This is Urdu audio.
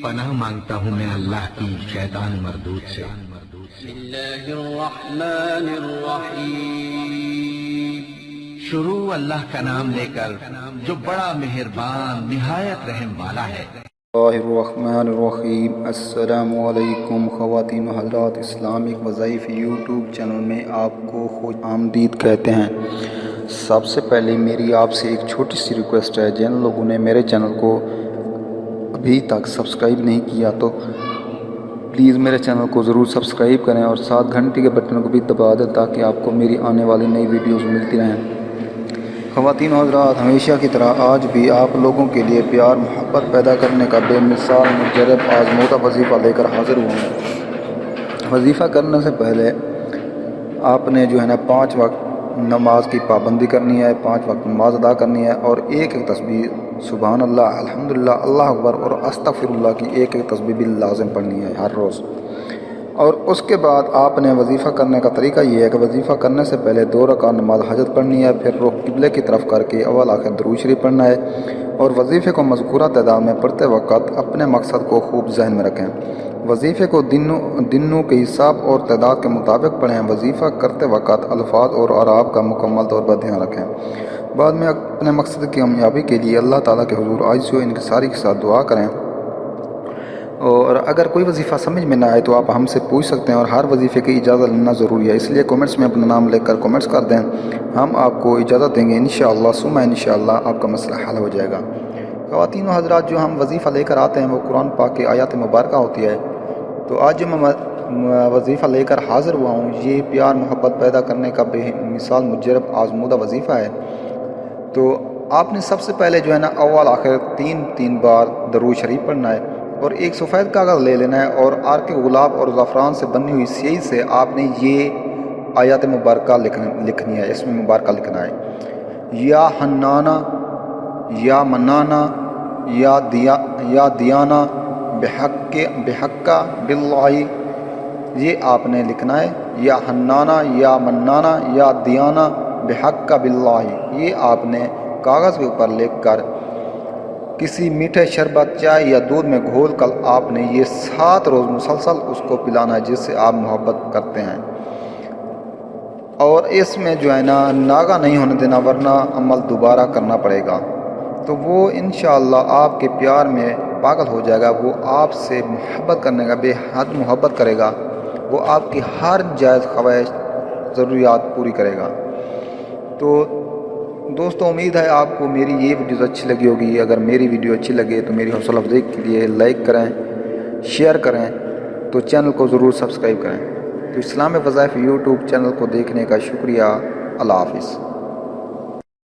پناہ مانگتا ہوں میں اللہ کی شیطان مردود سے۔ بسم اللہ الرحمن الرحیم۔ شروع اللہ کا نام لے کر جو بڑا مہربان نہایت رحم والا ہے۔ اللہ الرحمن الرحیم۔ السلام علیکم خواتین و حضرات، اسلامک وظائف یوٹیوب چینل میں آپ کو خوش آمدید کہتے ہیں۔ سب سے پہلے میری آپ سے ایک چھوٹی سی ریکویسٹ ہے، جن لوگوں نے میرے چینل کو ابھی تک سبسکرائب نہیں کیا تو پلیز میرے چینل کو ضرور سبسکرائب کریں اور ساتھ گھنٹی کے بٹن کو بھی دبا دیں تاکہ آپ کو میری آنے والی نئی ویڈیوز ملتی رہیں۔ خواتین و حضرات، ہمیشہ کی طرح آج بھی آپ لوگوں کے لیے پیار محبت پیدا کرنے کا بے مثال مجرب آزمودہ وظیفہ لے کر حاضر ہوا ہوں۔ وظیفہ کرنے سے پہلے آپ نے 5 وقت نماز کی پابندی کرنی ہے، 5 وقت نماز ادا کرنی ہے اور ایک تسبیح سبحان اللہ، الحمدللہ، اللہ اکبر اور استغفر اللہ کی ایک تسبیح بھی لازم پڑھنی ہے ہر روز۔ اور اس کے بعد آپ نے وظیفہ کرنے کا طریقہ یہ ہے کہ وظیفہ کرنے سے پہلے 2 رکعت نماز حاجت پڑھنی ہے، پھر رخ قبلے کی طرف کر کے اول آخر درود شریف پڑھنا ہے اور وظیفے کو مذکورہ تعداد میں پڑھتے وقت اپنے مقصد کو خوب ذہن میں رکھیں۔ وظیفے کو دنوں کے حساب اور تعداد کے مطابق پڑھیں۔ وظیفہ کرتے وقت الفاظ اور اعراب کا مکمل طور پر دھیان رکھیں۔ بعد میں اپنے مقصد کی کامیابی کے لیے اللہ تعالیٰ کے حضور عاجزی و انکساری کے ساتھ دعا کریں۔ اور اگر کوئی وظیفہ سمجھ میں نہ آئے تو آپ ہم سے پوچھ سکتے ہیں، اور ہر وظیفے کی اجازت لینا ضروری ہے، اس لیے کومنٹس میں اپنا نام لکھ کر کومنٹس کر دیں، ہم آپ کو اجازت دیں گے انشاءاللہ ثم انشاءاللہ آپ کا مسئلہ حل ہو جائے گا۔ خواتین و حضرات، جو ہم وظیفہ لے کر آتے ہیں وہ قرآن پاک کی آیات مبارکہ ہوتی ہے، تو آج جو میں وظیفہ لے کر حاضر ہوا ہوں یہ پیار محبت پیدا کرنے کا بے مثال مجرب آزمودہ وظیفہ ہے۔ تو آپ نے سب سے پہلے اول آخر 3 بار درود شریف پڑھنا ہے اور ایک سفید کاغذ لے لینا ہے اور عرق گلاب اور زعفران سے بنی ہوئی سیاہی سے آپ نے یہ آیات مبارکہ لکھنی ہے، اس میں مبارکہ لکھنا ہے: یا حنانا یا منانا یا دیانا بحق باللہ، یہ آپ نے لکھنا ہے، یا حنانا یا منانا یا دیانا بحق باللہ، یہ آپ نے کاغذ کے اوپر لکھ کر کسی میٹھے شربت، چائے یا دودھ میں گھول کر آپ نے یہ 7 روز مسلسل اس کو پلانا ہے جس سے آپ محبت کرتے ہیں، اور اس میں ناغہ نہیں ہونے دینا ورنہ عمل دوبارہ کرنا پڑے گا۔ تو وہ انشاءاللہ آپ کے پیار میں پاگل ہو جائے گا، وہ آپ سے محبت کرنے کا بے حد محبت کرے گا، وہ آپ کی ہر جائز خواہش ضروریات پوری کرے گا۔ تو دوستوں، امید ہے آپ کو میری یہ ویڈیوز اچھی لگی ہوگی۔ اگر میری ویڈیو اچھی لگے تو میری حوصلہ افزائی کے لیے لائک کریں، شیئر کریں، تو چینل کو ضرور سبسکرائب کریں۔ تو اسلام وظائف یوٹیوب چینل کو دیکھنے کا شکریہ۔ اللہ حافظ۔